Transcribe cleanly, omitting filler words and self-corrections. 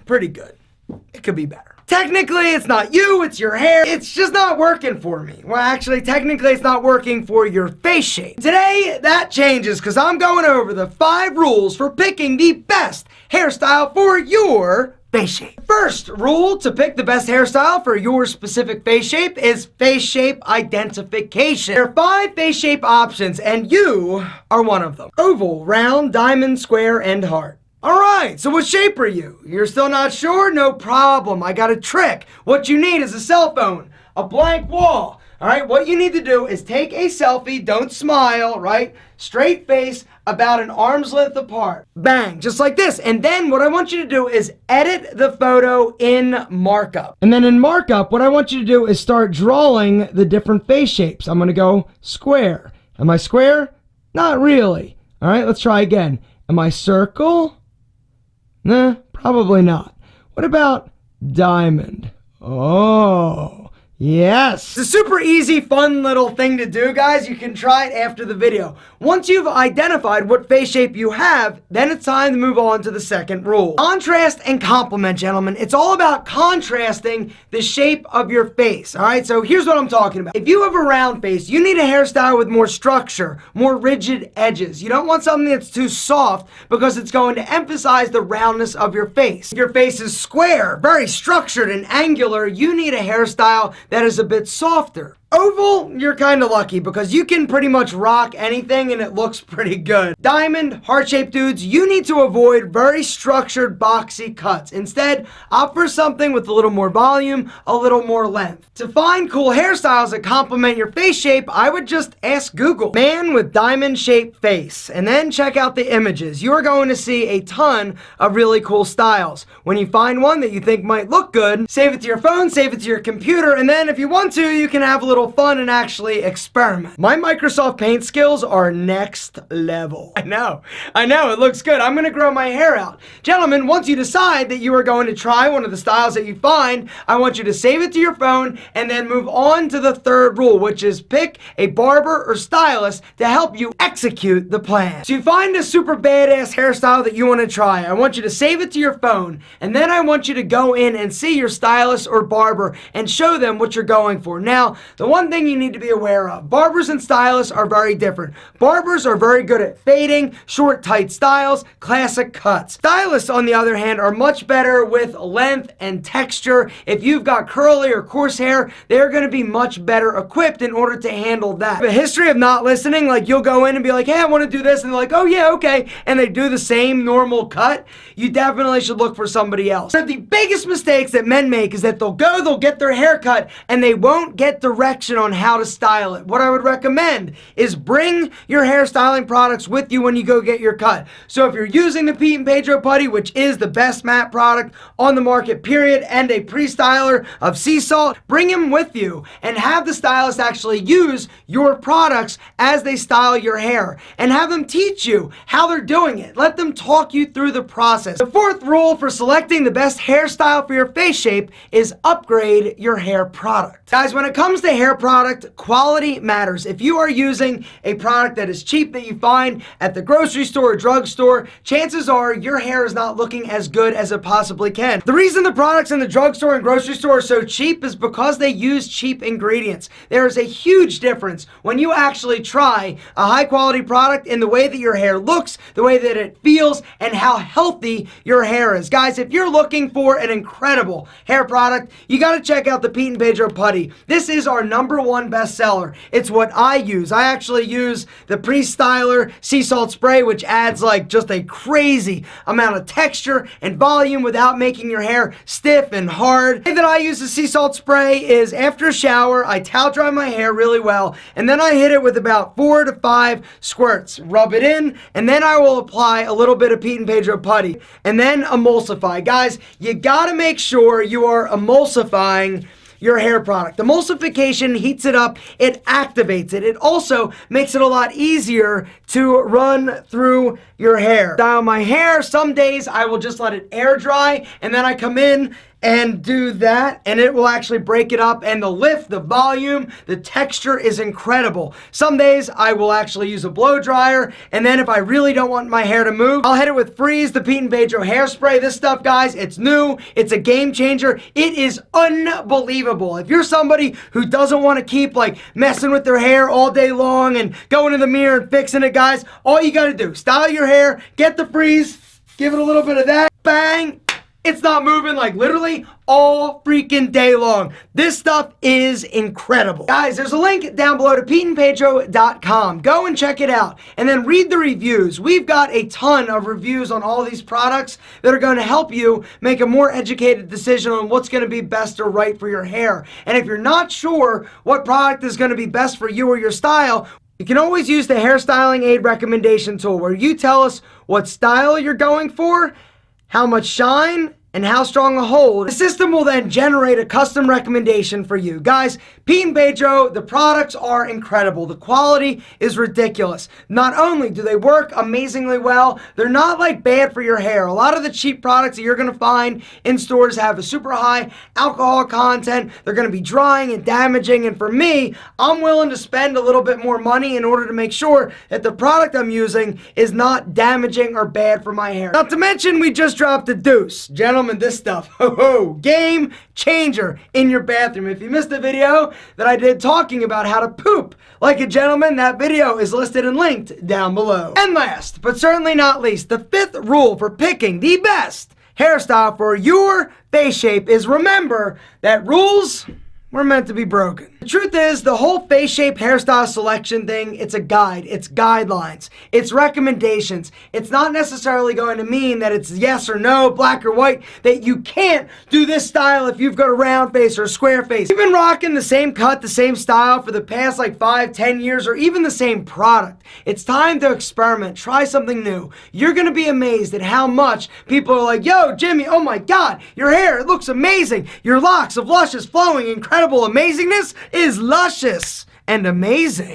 pretty good. It could be better. Technically, it's not you, it's your hair. It's just not working for me. Well, actually, technically, it's not working for your face shape. Today, that changes because I'm going over the 5 rules for picking the best hairstyle for your face shape. First rule to pick the best hairstyle for your specific face shape is face shape identification. There are 5 face shape options, and you are one of them. Oval, round, diamond, square, and heart. Alright, so what shape are you? You're still not sure? No problem. I got a trick. What you need is a cell phone, a blank wall. Alright, what you need to do is take a selfie, don't smile, right? Straight face, about an arm's length apart. Bang, just like this. And then what I want you to do is edit the photo in markup. And then in markup, what I want you to do is start drawing the different face shapes. I'm going to go square. Am I square? Not really. Alright, let's try again. Am I circle? Nah, probably not. What about diamond? Oh, yes. It's a super easy, fun little thing to do, guys. You can try it after the video. Once you've identified what face shape you have, then it's time to move on to the second rule. Contrast and complement, gentlemen. It's all about contrasting the shape of your face, all right? So here's what I'm talking about. If you have a round face, you need a hairstyle with more structure, more rigid edges. You don't want something that's too soft because it's going to emphasize the roundness of your face. If your face is square, very structured and angular, you need a hairstyle that is a bit softer. Oval, you're kind of lucky because you can pretty much rock anything and it looks pretty good. Diamond, heart-shaped dudes, you need to avoid very structured, boxy cuts. Instead, opt for something with a little more volume, a little more length. To find cool hairstyles that complement your face shape, I would just ask Google, man with diamond-shaped face, and then check out the images. You are going to see a ton of really cool styles. When you find one that you think might look good, save it to your phone, save it to your computer, and then if you want to, you can have a little fun and actually experiment. My Microsoft Paint skills are next level. I know, it looks good. I'm gonna grow my hair out. Gentlemen, once you decide that you are going to try one of the styles that you find, I want you to save it to your phone and then move on to the third rule, which is pick a barber or stylist to help you execute the plan. So you find a super badass hairstyle that you want to try. I want you to save it to your phone, and then I want you to go in and see your stylist or barber and show them what you're going for. Now, the one thing you need to be aware of, barbers and stylists are very different. Barbers are very good at fading, short, tight styles, classic cuts. Stylists, on the other hand, are much better with length and texture. If you've got curly or coarse hair, they're going to be much better equipped in order to handle that. The history of not listening, like you'll go in and be like, hey, I want to do this, and they're like, oh yeah, okay, and they do the same normal cut, you definitely should look for somebody else. One of the biggest mistakes that men make is that they'll get their hair cut, and they won't get direction on how to style it. What I would recommend is bring your hairstyling products with you when you go get your cut. So if you're using the P&P Putty, which is the best matte product on the market, period, and a pre-styler of sea salt, bring them with you and have the stylist actually use your products as they style your hair and have them teach you how they're doing it. Let them talk you through the process. The fourth rule for selecting the best hairstyle for your face shape is upgrade your hair product. Guys, when it comes to hair product, quality matters. If you are using a product that is cheap that you find at the grocery store or drugstore, chances are your hair is not looking as good as it possibly can. The reason the products in the drugstore and grocery store are so cheap is because they use cheap ingredients. There is a huge difference when you actually try a high quality product in the way that your hair looks, the way that it feels, and how healthy your hair is. Guys, if you're looking for an incredible hair product, you got to check out the P&P Putty. This is our #1 bestseller. It's what I use. I actually use the pre-styler sea salt spray, which adds like just a crazy amount of texture and volume without making your hair stiff and hard. The way that I use the sea salt spray is after a shower, I towel dry my hair really well, and then I hit it with about 4 to 5 squirts. Rub it in, and then I will apply a little bit of P&P Putty, and then emulsify. Guys, you gotta make sure you are emulsifying your hair product. Emulsification heats it up, it activates it. It also makes it a lot easier to run through your hair. Style my hair, some days I will just let it air dry, and then I come in and do that, and it will actually break it up, and the lift, the volume, the texture is incredible. Some days I will actually use a blow dryer, and then if I really don't want my hair to move, I'll hit it with Freeze, the P&P hairspray. This stuff, guys, it's new, it's a game changer. It is unbelievable. If you're somebody who doesn't want to keep like messing with their hair all day long and going in the mirror and fixing it, guys, all you gotta do, style your hair, get the Freeze, give it a little bit of that, bang, it's not moving like literally all freaking day long. This stuff is incredible. Guys, there's a link down below to PeteandPedro.com. Go and check it out and then read the reviews. We've got a ton of reviews on all these products that are going to help you make a more educated decision on what's going to be best or right for your hair. And if you're not sure what product is going to be best for you or your style, you can always use the hairstyling aid recommendation tool where you tell us what style you're going for, how much shine, and how strong a hold. The system will then generate a custom recommendation for you. Guys, P&P, the products are incredible. The quality is ridiculous. Not only do they work amazingly well, they're not like bad for your hair. A lot of the cheap products that you're gonna find in stores have a super high alcohol content. They're gonna be drying and damaging, and for me, I'm willing to spend a little bit more money in order to make sure that the product I'm using is not damaging or bad for my hair. Not to mention, we just dropped the DEUCE. Gentlemen, this stuff, game changer in your bathroom. If you missed the video that I did talking about how to poop like a gentleman, that video is listed and linked down below. And last, but certainly not least, the fifth rule for picking the best hairstyle for your face shape is remember that rules were meant to be broken. The truth is, the whole face shape hairstyle selection thing, it's a guide, it's guidelines, it's recommendations. It's not necessarily going to mean that it's yes or no, black or white, that you can't do this style if you've got a round face or a square face. You've been rocking the same cut, the same style for the past like 5-10 years, or even the same product. It's time to experiment, try something new. You're gonna be amazed at how much people are like, yo, Jimmy, oh my God, your hair, it looks amazing. Your locks of luscious, flowing, incredible amazingness is luscious and amazing.